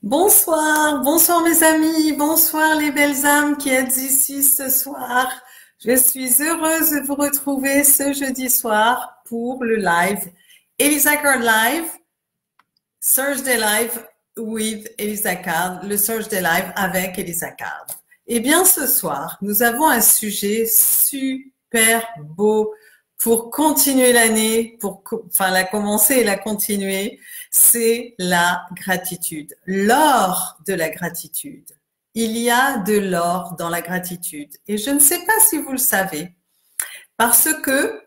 Bonsoir, bonsoir mes amis, bonsoir les belles âmes qui êtes ici ce soir. Je suis heureuse de vous retrouver ce jeudi soir pour le live Elisa Card Live, Thursday Live with Elisa Card, le Thursday Live avec Elisa Card. Eh bien ce soir, nous avons un sujet super beau pour continuer l'année, enfin la commencer et la continuer. C'est la gratitude, l'or de la gratitude. Il y a de l'or dans la gratitude. Et je ne sais pas si vous le savez, parce que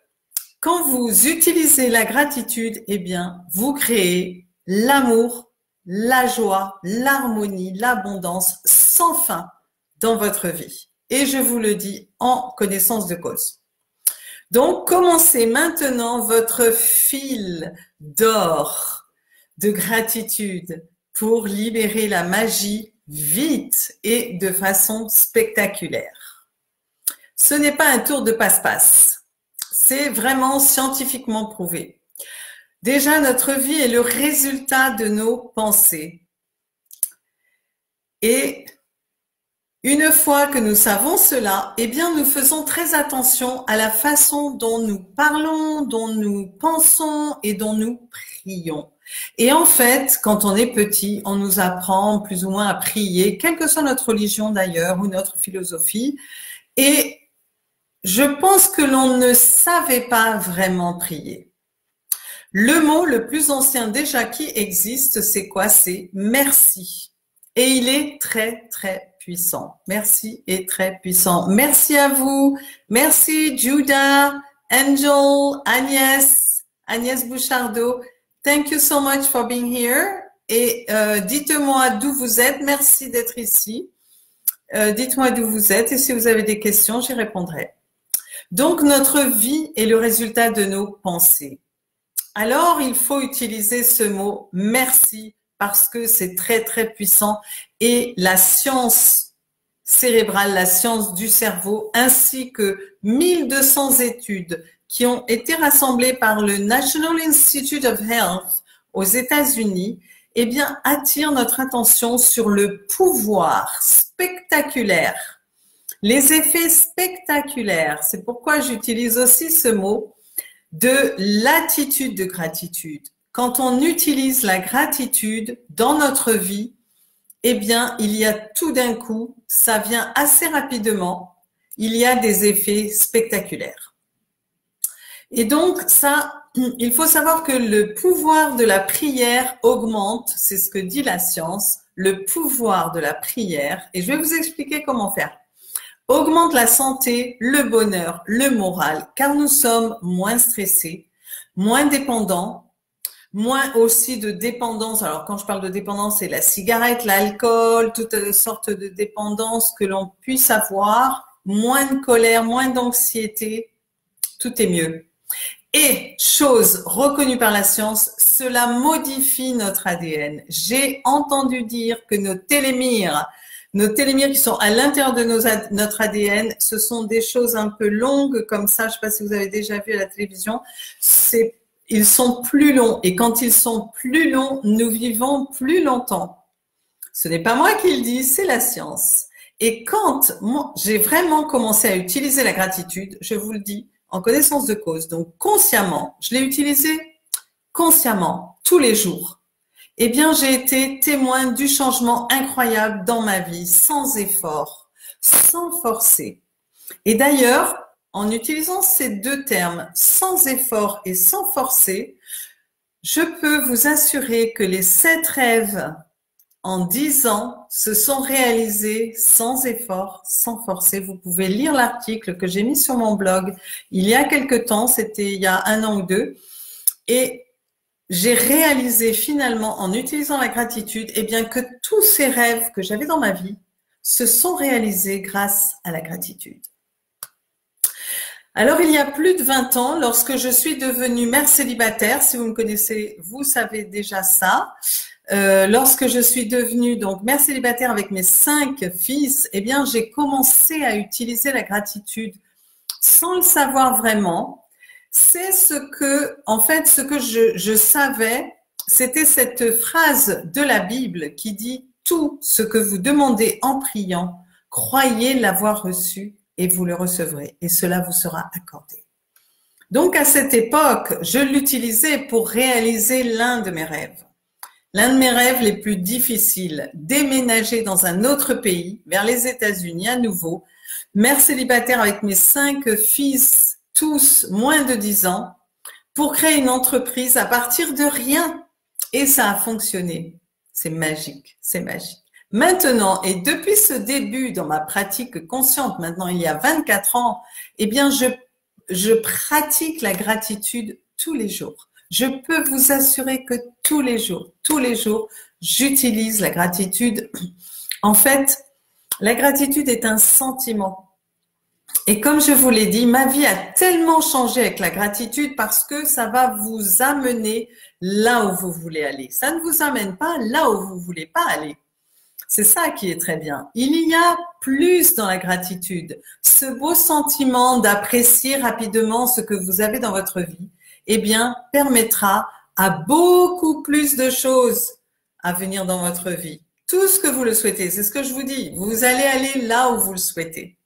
quand vous utilisez la gratitude, eh bien, vous créez l'amour, la joie, l'harmonie, l'abondance sans fin dans votre vie. Et je vous le dis en connaissance de cause. Donc, commencez maintenant votre fil d'or de gratitude pour libérer la magie vite et de façon spectaculaire. Ce n'est pas un tour de passe-passe. C'est vraiment scientifiquement prouvé. Déjà, notre vie est le résultat de nos pensées. Et une fois que nous savons cela, eh bien, nous faisons très attention à la façon dont nous parlons, dont nous pensons et dont nous prions. Et en fait, quand on est petit, on nous apprend plus ou moins à prier, quelle que soit notre religion d'ailleurs ou notre philosophie. Et je pense que l'on ne savait pas vraiment prier. Le mot le plus ancien déjà qui existe, c'est quoi? C'est merci. Et il est très, très puissant. Merci est très puissant. Merci à vous. Merci Judah, Angel, Agnès Bouchardot. Thank you so much for being here. Et dites-moi d'où vous êtes. Merci d'être ici. Dites-moi d'où vous êtes et si vous avez des questions, j'y répondrai. Donc, notre vie est le résultat de nos pensées. Alors, il faut utiliser ce mot « merci » parce que c'est très, très puissant. Et la science cérébrale, la science du cerveau, ainsi que 1200 études qui ont été rassemblées par le National Institute of Health aux États-Unis, eh bien, attirent notre attention sur le pouvoir spectaculaire, les effets spectaculaires. C'est pourquoi j'utilise aussi ce mot de l'attitude de gratitude. Quand on utilise la gratitude dans notre vie, eh bien, il y a tout d'un coup, ça vient assez rapidement, il y a des effets spectaculaires. Et donc, ça, il faut savoir que le pouvoir de la prière augmente, c'est ce que dit la science, le pouvoir de la prière, et je vais vous expliquer comment faire. Augmente la santé, le bonheur, le moral, car nous sommes moins stressés, moins dépendants, moins aussi de dépendance. Alors, quand je parle de dépendance, c'est la cigarette, l'alcool, toutes sortes de dépendances que l'on puisse avoir, moins de colère, moins d'anxiété, tout est mieux. Et, chose reconnue par la science, cela modifie notre ADN. J'ai entendu dire que nos télémères qui sont à l'intérieur de notre ADN, ce sont des choses un peu longues comme ça. Je ne sais pas si vous avez déjà vu à la télévision. Ils sont plus longs. Et quand ils sont plus longs, nous vivons plus longtemps. Ce n'est pas moi qui le dis, c'est la science. Et quand j'ai vraiment commencé à utiliser la gratitude, je vous le dis, en connaissance de cause, donc consciemment, je l'ai utilisé consciemment, tous les jours. Eh bien, j'ai été témoin du changement incroyable dans ma vie, sans effort, sans forcer. Et d'ailleurs, en utilisant ces deux termes, sans effort et sans forcer, je peux vous assurer que les 7 rêves en 10 ans se sont réalisés sans effort, sans forcer. Vous pouvez lire l'article que j'ai mis sur mon blog il y a quelque temps, c'était il y a 1 an ou 2, et j'ai réalisé finalement en utilisant la gratitude, eh bien que tous ces rêves que j'avais dans ma vie se sont réalisés grâce à la gratitude. Alors, il y a plus de 20 ans, lorsque je suis devenue mère célibataire, si vous me connaissez, vous savez déjà ça. Lorsque je suis devenue donc mère célibataire avec mes 5 fils, eh bien, j'ai commencé à utiliser la gratitude sans le savoir vraiment. C'est ce que, en fait, ce que je savais c'était cette phrase de la Bible qui dit « Tout ce que vous demandez en priant, croyez l'avoir reçu et vous le recevrez, et cela vous sera accordé. » Donc, à cette époque, je l'utilisais pour réaliser l'un de mes rêves. L'un de mes rêves les plus difficiles, déménager dans un autre pays, vers les États-Unis à nouveau, mère célibataire avec mes 5 fils, tous moins de 10 ans, pour créer une entreprise à partir de rien. Et ça a fonctionné. C'est magique, c'est magique. Maintenant, et depuis ce début dans ma pratique consciente, maintenant il y a 24 ans, eh bien je pratique la gratitude tous les jours. Je peux vous assurer que tous les jours, j'utilise la gratitude. En fait, la gratitude est un sentiment. Et comme je vous l'ai dit, ma vie a tellement changé avec la gratitude parce que ça va vous amener là où vous voulez aller. Ça ne vous amène pas là où vous voulez pas aller. C'est ça qui est très bien. Il y a plus dans la gratitude. Ce beau sentiment d'apprécier rapidement ce que vous avez dans votre vie, eh bien, permettra à beaucoup plus de choses à venir dans votre vie. Tout ce que vous le souhaitez, c'est ce que je vous dis. Vous allez aller là où vous le souhaitez.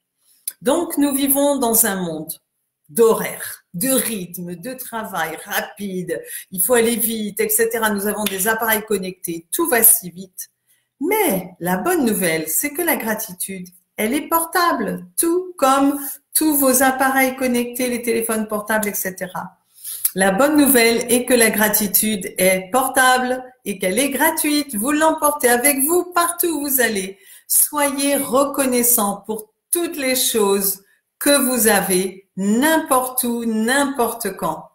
Donc, nous vivons dans un monde d'horaire, de rythme, de travail rapide. Il faut aller vite, etc. Nous avons des appareils connectés. Tout va si vite. Mais la bonne nouvelle, c'est que la gratitude, elle est portable, tout comme tous vos appareils connectés, les téléphones portables, etc. La bonne nouvelle est que la gratitude est portable et qu'elle est gratuite. Vous l'emportez avec vous partout où vous allez. Soyez reconnaissants pour toutes les choses que vous avez, n'importe où, n'importe quand.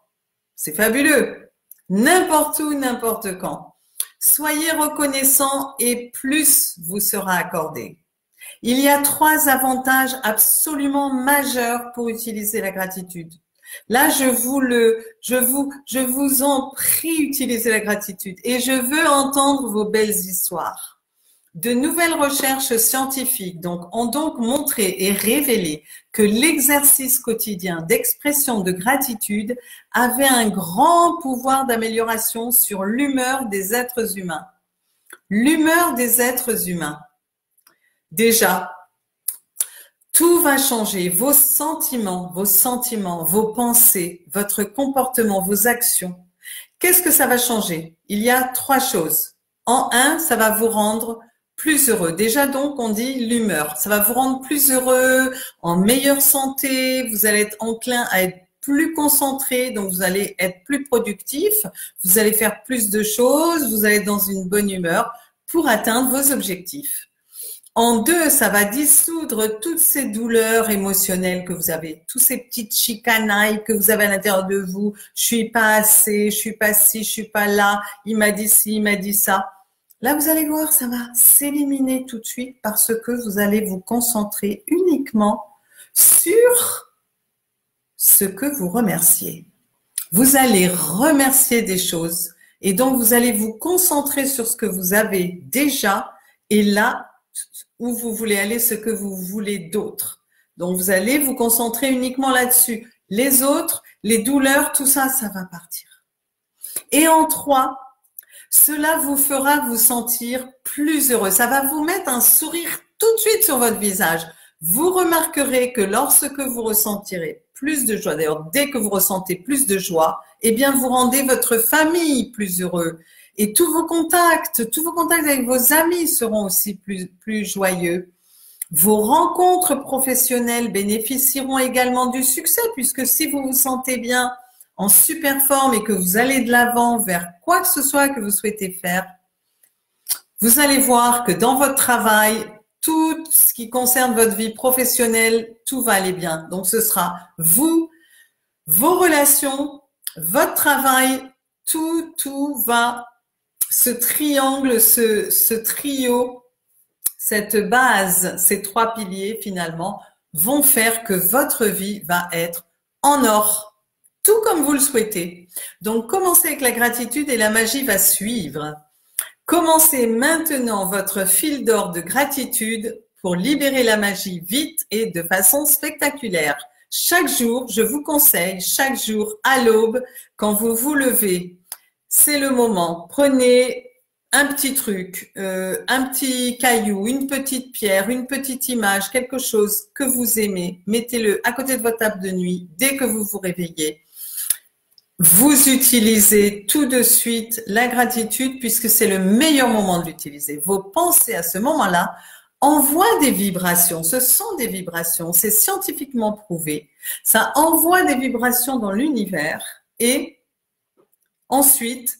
C'est fabuleux. N'importe où, n'importe quand. Soyez reconnaissants et plus vous sera accordé. Il y a 3 avantages absolument majeurs pour utiliser la gratitude. Là, je vous en prie, utilisez la gratitude et je veux entendre vos belles histoires. De nouvelles recherches scientifiques ont donc montré et révélé que l'exercice quotidien d'expression de gratitude avait un grand pouvoir d'amélioration sur l'humeur des êtres humains. L'humeur des êtres humains. Déjà, tout va changer, vos sentiments, vos pensées, votre comportement, vos actions. Qu'est-ce que ça va changer? Il y a 3 choses. En 1, ça va vous rendre plus heureux. Déjà donc, on dit l'humeur. Ça va vous rendre plus heureux, en meilleure santé, vous allez être enclin à être plus concentré, donc vous allez être plus productif, vous allez faire plus de choses, vous allez être dans une bonne humeur pour atteindre vos objectifs. En 2, ça va dissoudre toutes ces douleurs émotionnelles que vous avez, tous ces petites chicanailles que vous avez à l'intérieur de vous. Je suis pas assez, je suis pas ci, je suis pas là, il m'a dit ci, il m'a dit ça. Là, vous allez voir, ça va s'éliminer tout de suite parce que vous allez vous concentrer uniquement sur ce que vous remerciez. Vous allez remercier des choses et donc vous allez vous concentrer sur ce que vous avez déjà et là où vous voulez aller, ce que vous voulez d'autre. Donc, vous allez vous concentrer uniquement là-dessus. Les autres, les douleurs, tout ça, ça va partir. Et en 3, cela vous fera vous sentir plus heureux. Ça va vous mettre un sourire tout de suite sur votre visage. Vous remarquerez que lorsque vous ressentirez plus de joie, d'ailleurs, dès que vous ressentez plus de joie, eh bien, vous rendez votre famille plus heureux. Et tous vos contacts avec vos amis seront aussi plus joyeux. Vos rencontres professionnelles bénéficieront également du succès puisque si vous vous sentez bien, en super forme et que vous allez de l'avant vers quoi que ce soit que vous souhaitez faire, vous allez voir que dans votre travail, tout ce qui concerne votre vie professionnelle, tout va aller bien. Donc, ce sera vous, vos relations, votre travail, tout va, ce triangle, ce trio, cette base, ces 3 piliers finalement, vont faire que votre vie va être en or. Tout comme vous le souhaitez. Donc, commencez avec la gratitude et la magie va suivre. Commencez maintenant votre fil d'or de gratitude pour libérer la magie vite et de façon spectaculaire. Chaque jour, je vous conseille, chaque jour à l'aube, quand vous vous levez, c'est le moment. Prenez un petit truc, un petit caillou, une petite pierre, une petite image, quelque chose que vous aimez. Mettez-le à côté de votre table de nuit dès que vous vous réveillez. Vous utilisez tout de suite la gratitude puisque c'est le meilleur moment de l'utiliser. Vos pensées à ce moment-là envoient des vibrations. Ce sont des vibrations. C'est scientifiquement prouvé. Ça envoie des vibrations dans l'univers et ensuite,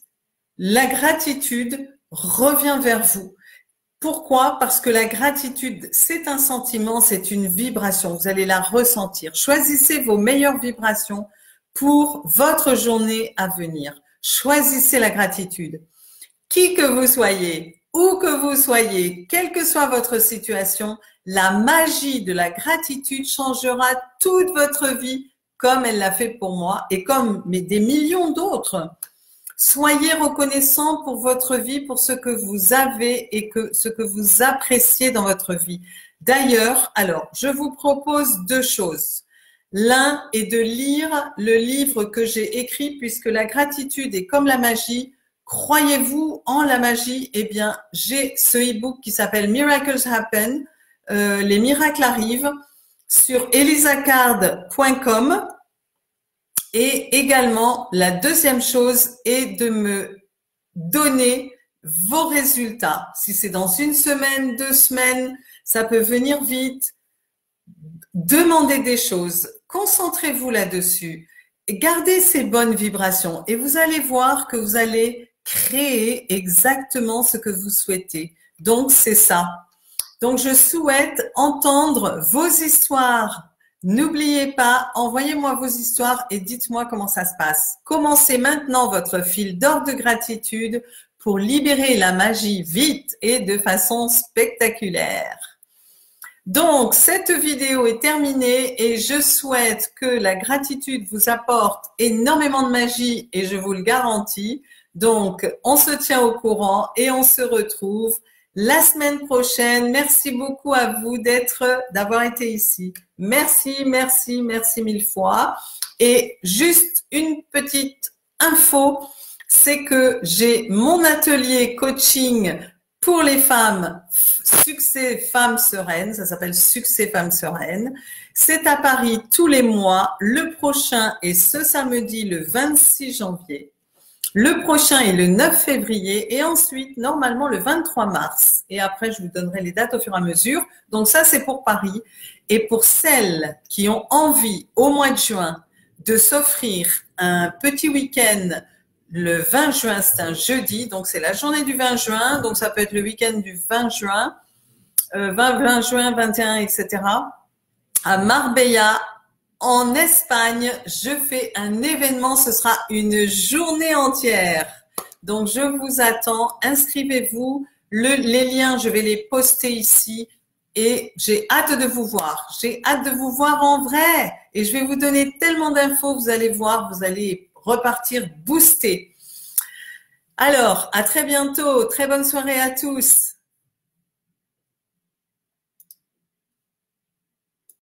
la gratitude revient vers vous. Pourquoi? Parce que la gratitude, c'est un sentiment, c'est une vibration. Vous allez la ressentir. Choisissez vos meilleures vibrations pour votre journée à venir. Choisissez la gratitude. Qui que vous soyez, où que vous soyez, quelle que soit votre situation, la magie de la gratitude changera toute votre vie comme elle l'a fait pour moi et comme des millions d'autres. Soyez reconnaissant pour votre vie, pour ce que vous avez et ce que vous appréciez dans votre vie. D'ailleurs, alors, je vous propose deux choses. L'un est de lire le livre que j'ai écrit puisque la gratitude est comme la magie. Croyez-vous en la magie? Eh bien, j'ai ce e-book qui s'appelle Miracles Happen, les miracles arrivent, sur elisacard.com. Et également, la deuxième chose est de me donner vos résultats. Si c'est dans une semaine, 2 semaines, ça peut venir vite. Demandez des choses. Concentrez-vous là-dessus. Gardez ces bonnes vibrations et vous allez voir que vous allez créer exactement ce que vous souhaitez. Donc, c'est ça. Donc, je souhaite entendre vos histoires. N'oubliez pas, envoyez-moi vos histoires et dites-moi comment ça se passe. Commencez maintenant votre fil d'or de gratitude pour libérer la magie vite et de façon spectaculaire. Donc, cette vidéo est terminée et je souhaite que la gratitude vous apporte énormément de magie et je vous le garantis. Donc, on se tient au courant et on se retrouve la semaine prochaine. Merci beaucoup à vous d'avoir été ici. Merci, merci, merci mille fois. Et juste une petite info, c'est que j'ai mon atelier coaching pour les femmes, Succès Femmes Sereines, ça s'appelle Succès Femmes Sereines. C'est à Paris tous les mois. Le prochain est ce samedi, le 26 janvier. Le prochain est le 9 février et ensuite, normalement, le 23 mars. Et après, je vous donnerai les dates au fur et à mesure. Donc ça, c'est pour Paris. Et pour celles qui ont envie, au mois de juin, de s'offrir un petit week-end le 20 juin, c'est un jeudi, donc c'est la journée du 20 juin, donc ça peut être le week-end du 20 juin, 20 juin, 21, etc. À Marbella, en Espagne, je fais un événement, ce sera une journée entière. Donc je vous attends, inscrivez-vous, les liens, je vais les poster ici et j'ai hâte de vous voir. J'ai hâte de vous voir en vrai et je vais vous donner tellement d'infos, vous allez voir, vous allez repartir boosté. Alors, à très bientôt. Très bonne soirée à tous.